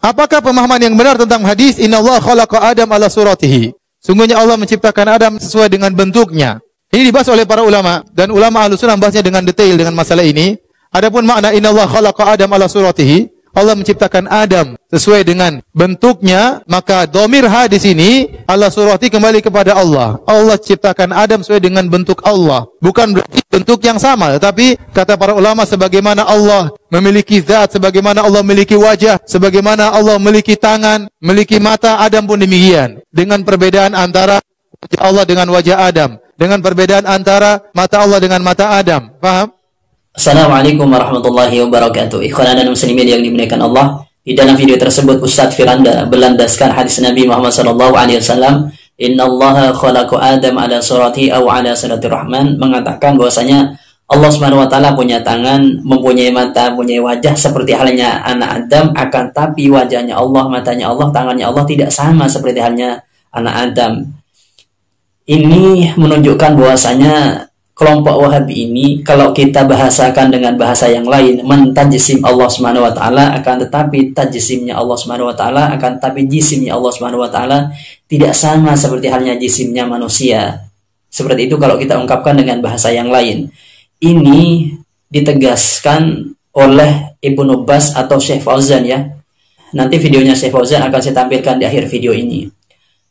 Apakah pemahaman yang benar tentang hadis innallaha khalaqa Adam ala suratihi? Sungguhnya Allah menciptakan Adam sesuai dengan bentuknya. Ini dibahas oleh para ulama dan ulama Ahlussunnah membahasnya dengan detail dengan masalah ini. Adapun makna innallaha khalaqa Adam ala suratihi, Allah menciptakan Adam sesuai dengan bentuknya, maka dhamir ha di sini ala surati kembali kepada Allah. Allah ciptakan Adam sesuai dengan bentuk Allah. Bukan berarti bentuk yang sama, tetapi kata para ulama sebagaimana Allah memiliki zat, sebagaimana Allah memiliki wajah, sebagaimana Allah memiliki tangan, memiliki mata, Adam pun demikian. Dengan perbedaan antara wajah Allah dengan wajah Adam, dengan perbedaan antara mata Allah dengan mata Adam. Paham? Assalamualaikum warahmatullahi wabarakatuh. Ikhwan dan muslimin yang dimuliakan Allah. Di dalam video tersebut Ustadz Firanda berlandaskan hadis Nabi Muhammad SAW, Innallaha khalaqa Adam ala surati aw ala surati Rahman, mengatakan bahwasanya Allah Subhanahu wa taala punya tangan, mempunyai mata, mempunyai wajah seperti halnya anak Adam, akan tapi wajahnya Allah, matanya Allah, tangannya Allah tidak sama seperti halnya anak Adam. Ini menunjukkan bahwasanya kelompok Wahabi ini, kalau kita bahasakan dengan bahasa yang lain, mentajsim Allah Subhanahu wa taala, akan tetapi tajsimnya Allah Subhanahu wa taala, akan tetapi jisimnya Allah Subhanahu wa taala tidak sama seperti halnya jisimnya manusia. Seperti itu kalau kita ungkapkan dengan bahasa yang lain. Ini ditegaskan oleh Ibnu Baz atau Syekh Fauzan ya. Nanti videonya Syekh Fauzan akan saya tampilkan di akhir video ini.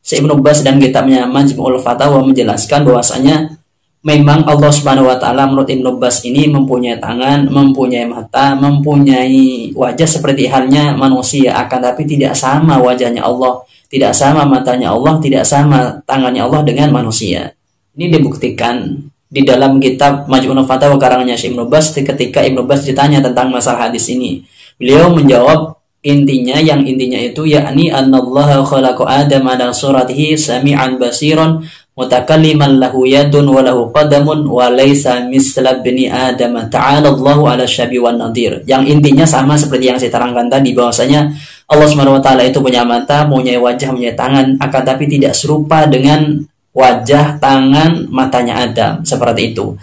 Syekh Ibnu Baz dan kitabnya Majmu'ul Fatawa menjelaskan bahwasanya memang Allah Subhanahu wa taala menurut Ibnu Baz ini mempunyai tangan, mempunyai mata, mempunyai wajah seperti halnya manusia, akan tapi tidak sama wajahnya Allah, tidak sama matanya Allah, tidak sama tangannya Allah dengan manusia. Ini dibuktikan di dalam kitab Majmu'ul Fatawa karangannya Syekh Ibnu Baz. Ketika Ibnu Baz ditanya tentang masalah hadis ini, beliau menjawab intinya itu yakni annallaha khalaqa Adam ala suratihi sami'an basiran mutakalliman lahu yadun wa lahu qadamun wa laysa misla bani Adam ta'ala Allahu ala syabi wan nadir. Yang intinya sama seperti yang saya terangkan tadi, bahwasanya Allah Subhanahu wa taala itu punya mata, punya wajah, punya tangan, akan tapi tidak serupa dengan wajah, tangan, matanya Adam, seperti itu.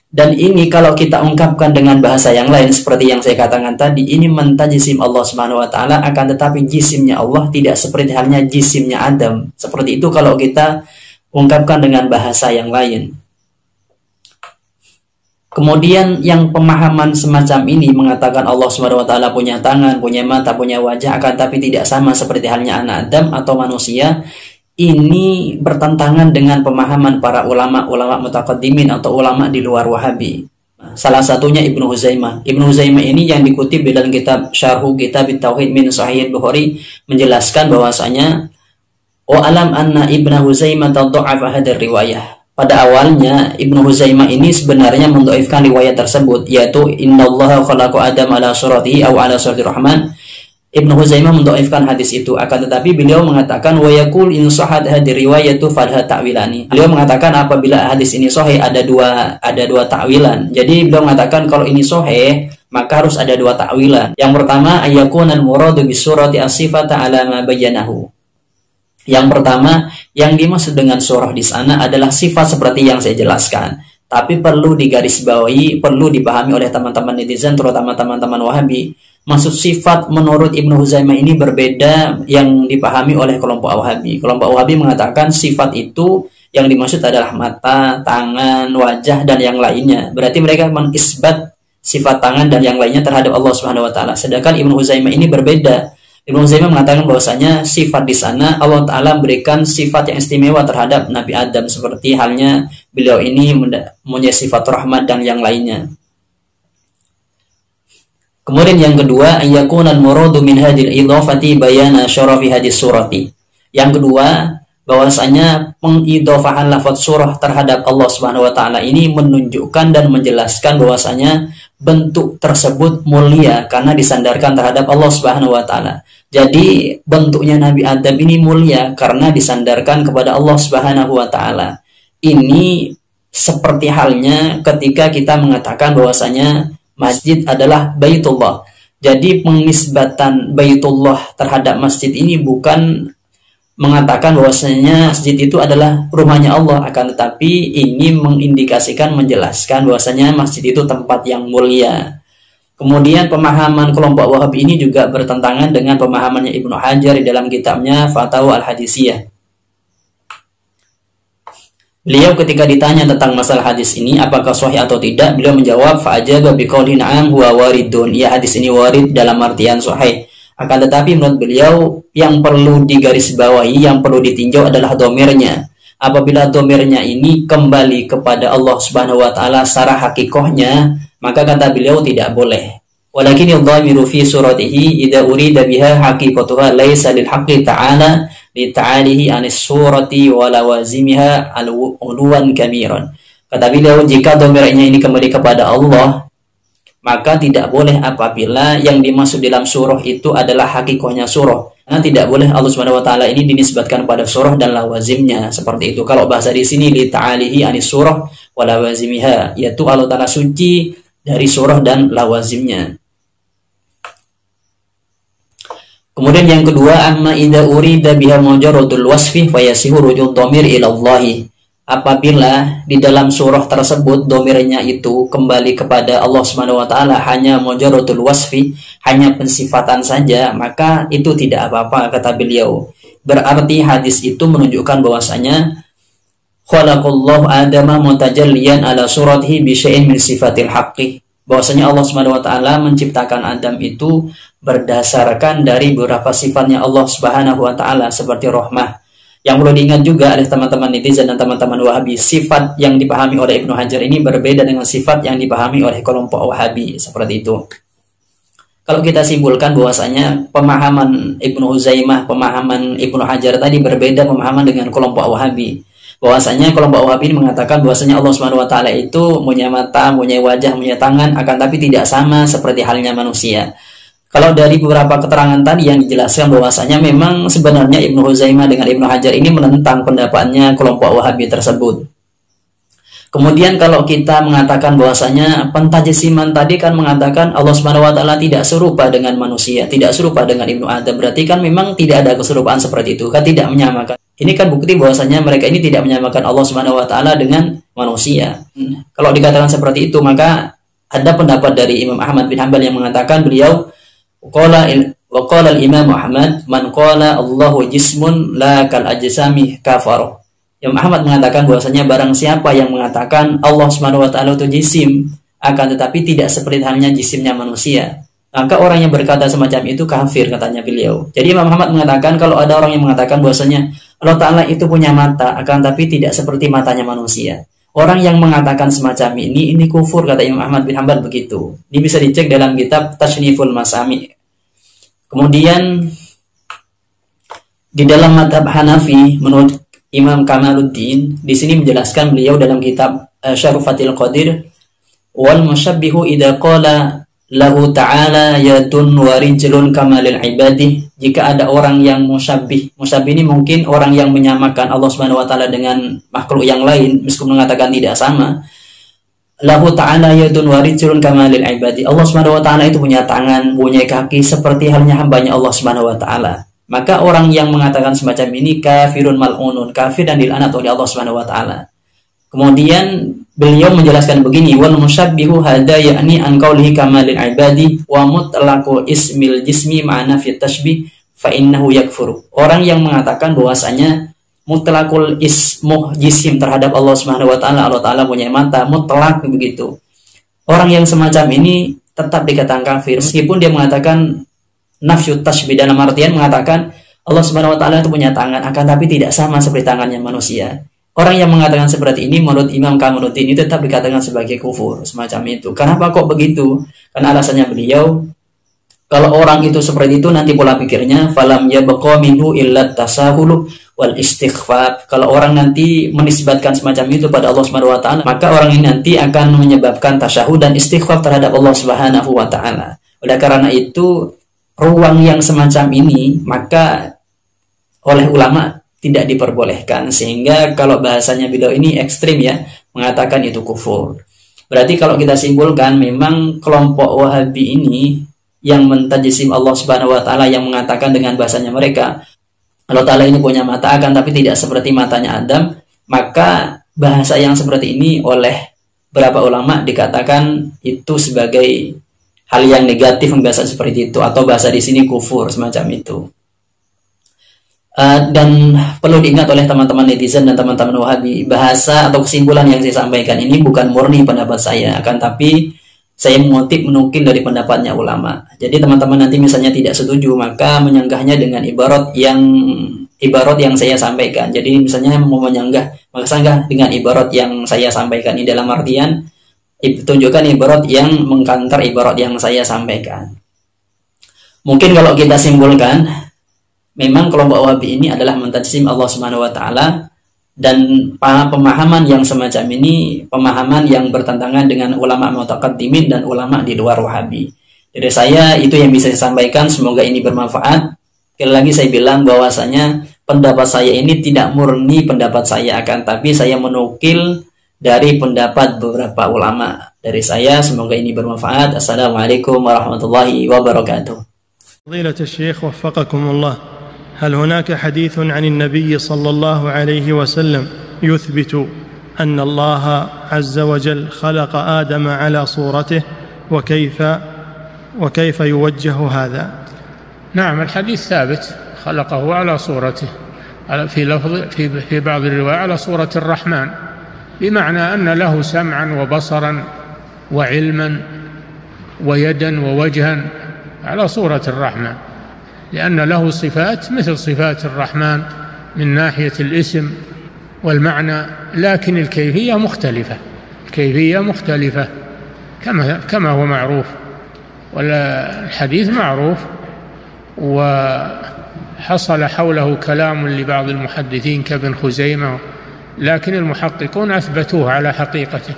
Dan ini kalau kita ungkapkan dengan bahasa yang lain seperti yang saya katakan tadi, ini mentajsim Allah Subhanahu wa taala, akan tetapi jisimnya Allah tidak seperti halnya jisimnya Adam. Seperti itu kalau kita ungkapkan dengan bahasa yang lain. Kemudian yang pemahaman semacam ini mengatakan Allah Subhanahu wa taala punya tangan, punya mata, punya wajah, akan tapi tidak sama seperti halnya anak Adam atau manusia. Ini bertentangan dengan pemahaman para ulama mutaqaddimin atau ulama di luar Wahabi. Salah satunya Ibnu Huzaimah. Ibnu Huzaimah ini yang dikutip dalam kitab Syarhu Kitab Tauhid min Sahih Bukhari menjelaskan bahwasanya wa alam anna Ibnu Huzaimah tad'afa hadhihi riwayah. Pada awalnya Ibnu Huzaimah ini sebenarnya mendhaifkan riwayat tersebut, yaitu innallaha khalaqa Adam ala suratihi aw ala surati Rahman. Ibnu Huzaimah mendhaifkan hadis itu, akan tetapi beliau mengatakan wa yaqul in sahhat hadhihi riwayatu falha ta'wilani. Beliau mengatakan apabila hadis ini sahih ada dua ta'wilan. Jadi beliau mengatakan kalau ini sahih maka harus ada dua ta'wilan. Yang pertama ayyakuna al-muradu bi surati as-sifata ala ma bayyanahu. Yang pertama, yang dimaksud dengan surah di sana adalah sifat seperti yang saya jelaskan. Tapi perlu digarisbawahi, perlu dipahami oleh teman-teman netizen, terutama teman-teman Wahabi. Maksud sifat menurut Ibnu Huzaimah ini berbeda yang dipahami oleh kelompok Wahabi. Kelompok Wahabi mengatakan sifat itu yang dimaksud adalah mata, tangan, wajah, dan yang lainnya. Berarti mereka mengisbat sifat tangan dan yang lainnya terhadap Allah Subhanahu wa taala. Sedangkan Ibnu Huzaimah ini berbeda. Ibnu Huzaimah mengatakan bahwasanya sifat di sana Allah Ta'ala memberikan sifat yang istimewa terhadap Nabi Adam, seperti halnya beliau ini mempunyai sifat rahmat dan yang lainnya. Kemudian yang kedua, ayyakunal muradu min hadil idhafati bayana syarafi hadis surati. Yang kedua, bahwasanya pengidhafahan lafaz surah terhadap Allah Subhanahu wa taala ini menunjukkan dan menjelaskan bahwasanya bentuk tersebut mulia karena disandarkan terhadap Allah Subhanahu wa taala. Jadi bentuknya Nabi Adam ini mulia karena disandarkan kepada Allah Subhanahu wa taala. Ini seperti halnya ketika kita mengatakan bahwasanya masjid adalah Baitullah. Jadi pengisbatan Baitullah terhadap masjid ini bukan mengatakan bahwasanya masjid itu adalah rumahnya Allah, akan tetapi ini mengindikasikan, menjelaskan bahwasanya masjid itu tempat yang mulia. Kemudian pemahaman kelompok Wahabi ini juga bertentangan dengan pemahamannya Ibnu Hajar di dalam kitabnya Fatawa Al-Hadisiyah. Beliau ketika ditanya tentang masalah hadis ini apakah sahih atau tidak, beliau menjawab fa'ajaba biqauli na'am huwa waridun. Ya, hadis ini warid dalam artian sahih. Akan tetapi menurut beliau yang perlu digarisbawahi, yang perlu ditinjau adalah domirnya. Apabila domirnya ini kembali kepada Allah Subhanahu wa taala secara hakikohnya, maka kata beliau tidak boleh. Walakin yadhamiru fi suratihi idza urida biha haqiqatuha laisa lil haqqi ta'ala li ta'alihi anis surati wa lawazimiha al-uluwan kabiran. Kata beliau, jika domirnya ini kembali kepada Allah, maka tidak boleh apabila yang dimaksud dalam surah itu adalah hakikohnya surah. Karena tidak boleh Allah Subhanahu wa taala ini dinisbatkan pada surah dan lawazimnya seperti itu. Kalau bahasa di sini li ta'alihi anis surah wa lawazimiha, yaitu Allah taala suci dari surah dan lawazimnya. Kemudian yang kedua, amma idza urida biha mujarradul wasfi fa yasihu rujud dhamir ila Allah. Apabila di dalam surah tersebut domirnya itu kembali kepada Allah Subhanahu wa taala hanya mujarradul wasfi, hanya pensifatan saja, maka itu tidak apa-apa kata beliau. Berarti hadis itu menunjukkan bahwasanya khalaqallahu adama mutajalliyan ala suratihi bi syai'in min sifatil haqqi. Bahwasanya Allah Subhanahu wa taala menciptakan Adam itu berdasarkan dari beberapa sifatnya Allah Subhanahu wa taala seperti rahmah. Yang perlu diingat juga oleh teman-teman netizen dan teman-teman Wahabi, sifat yang dipahami oleh Ibnu Hajar ini berbeda dengan sifat yang dipahami oleh kelompok Wahabi, seperti itu. Kalau kita simpulkan bahwasanya pemahaman Ibnu Huzaimah, pemahaman Ibnu Hajar tadi berbeda pemahaman dengan kelompok Wahabi. Bahwasanya kelompok Wahabi ini mengatakan bahwasanya Allah Subhanahu wa taala itu punya mata, punya wajah, punya tangan, akan tapi tidak sama seperti halnya manusia. Kalau dari beberapa keterangan tadi yang dijelaskan bahwasanya memang sebenarnya Ibnu Huzaimah dengan Ibnu Hajar ini menentang pendapatnya kelompok Wahabi tersebut. Kemudian kalau kita mengatakan bahwasanya pentajsiman tadi kan mengatakan Allah Subhanahu wa taala tidak serupa dengan manusia, tidak serupa dengan Ibnu Adam, berarti kan memang tidak ada keserupaan seperti itu, kan tidak menyamakan. Ini kan bukti bahwasanya mereka ini tidak menyamakan Allah Subhanahu wa taala dengan manusia. Kalau dikatakan seperti itu, maka ada pendapat dari Imam Ahmad bin Hanbal yang mengatakan beliau qala al-Imam Ahmad man qala Allahu jismun la kal ajsami kafar. Imam Ahmad mengatakan bahwasanya barang siapa yang mengatakan Allah Subhanahu wa taala itu jisim akan tetapi tidak seperti halnya jisimnya manusia, maka orang yang berkata semacam itu kafir, katanya beliau. Jadi Imam Ahmad mengatakan kalau ada orang yang mengatakan bahwasanya Allah taala itu punya mata akan tapi tidak seperti matanya manusia, orang yang mengatakan semacam ini kufur, kata Imam Ahmad bin Hanbal begitu. Ini bisa dicek dalam kitab Tasniful Masami. Kemudian di dalam mazhab Hanafi menurut Imam Kamaluddin di sini menjelaskan beliau dalam kitab Syarhufatil Qadir, wal musyabbihu idza qala lahu ta'ala yadun wa rijlun kamalil ibadi. Jika ada orang yang musyabbih ini mungkin orang yang menyamakan Allah Subhanahu wa taala dengan makhluk yang lain meskipun mengatakan tidak sama. Lahu ta'ala yadun wa rijlun kamalil ibadi. Allah Subhanahu wa taala itu punya tangan, punya kaki seperti halnya hambanya Allah Subhanahu wa taala. Maka orang yang mengatakan semacam ini kafirun mal'unun, kafir dan dilaknat oleh Allah Subhanahu wa taala. Kemudian beliau menjelaskan begini, wal musyabbihu hada yakni an qaulihi kamalil ibadi wa mutlaqu ismil jismi ma'ana fi tashbih fa innahu yakfuru. Orang yang mengatakan bahwasanya mutlaqul ismuh jisim terhadap Allah Subhanahu wa taala, Allah taala punya mata, mutlak begitu. Orang yang semacam ini tetap dikatakan kafir meskipun dia mengatakan nafyu tashbih, dalam artian mengatakan Allah Subhanahu wa taala itu punya tangan akan tapi tidak sama seperti tangannya manusia. Orang yang mengatakan seperti ini menurut Imam Kamaluddin ini tetap dikatakan sebagai kufur semacam itu. Kenapa kok begitu? Karena alasannya beliau, kalau orang itu seperti itu nanti pola pikirnya falam yabqa minhu illa tasahulu wal istighfar. Kalau orang nanti menisbatkan semacam itu pada Allah Subhanahu wa taala, maka orang ini nanti akan menyebabkan tasyahud dan istighfar terhadap Allah Subhanahu wa taala. Oleh karena itu ruang yang semacam ini maka oleh ulama tidak diperbolehkan, sehingga kalau bahasanya beliau ini ekstrim ya, mengatakan itu kufur. Berarti kalau kita simpulkan memang kelompok Wahabi ini yang mentajsim Allah Subhanahu wa taala, yang mengatakan dengan bahasanya mereka Allah taala ini punya mata akan tapi tidak seperti matanya Adam, maka bahasa yang seperti ini oleh beberapa ulama dikatakan itu sebagai hal yang negatif bahasa seperti itu, atau bahasa di sini kufur semacam itu. Dan perlu diingat oleh teman-teman netizen dan teman-teman Wahabi, bahasa atau kesimpulan yang saya sampaikan ini bukan murni pendapat saya, akan tapi saya mengutip menukil dari pendapatnya ulama. Jadi teman-teman nanti misalnya tidak setuju, maka menyanggahnya dengan ibarat yang saya sampaikan. Jadi misalnya mau menyanggah, maka sanggah dengan ibarat yang saya sampaikan. Ini dalam artian tunjukkan ibarat yang mengkantar ibarat yang saya sampaikan. Mungkin kalau kita simpulkan, memang kelompok Wahabi ini adalah mentajsim Allah Subhanahu wa taala, dan pemahaman yang semacam ini pemahaman yang bertentangan dengan ulama mutaqaddimin dan ulama di luar Wahabi. Dari saya itu yang bisa saya sampaikan, semoga ini bermanfaat. Sekali lagi saya bilang bahwasanya pendapat saya ini tidak murni pendapat saya, akan tapi saya menukil dari pendapat beberapa ulama. Dari saya semoga ini bermanfaat. Assalamualaikum warahmatullahi wabarakatuh. فضيلة الشيخ وفقكم الله، هل هناك حديث عن النبي صلى الله عليه وسلم يثبت أن الله عز وجل خلق آدم على صورته، وكيف يوجه هذا؟ نعم، الحديث ثابت، خلقه على صورته، في لفظ في بعض الروايات على صورة الرحمن، بمعنى أن له سمعا وبصرا وعلما ويدا ووجها على صورة الرحمن، لأن له صفات مثل صفات الرحمن من ناحية الاسم والمعنى، لكن الكيفية مختلفة كما هو معروف، والحديث معروف، وحصل حوله كلام لبعض المحدثين كابن خزيمة، لكن المحققون أثبتوه على حقيقته.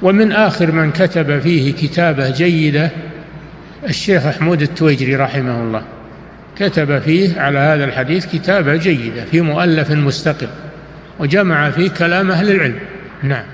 ومن آخر من كتب فيه كتابة جيدة الشيخ حمود التويجري رحمه الله، كتب فيه على هذا الحديث كتابة جيدة في مؤلف مستقل، وجمع فيه كلام أهل العلم. نعم.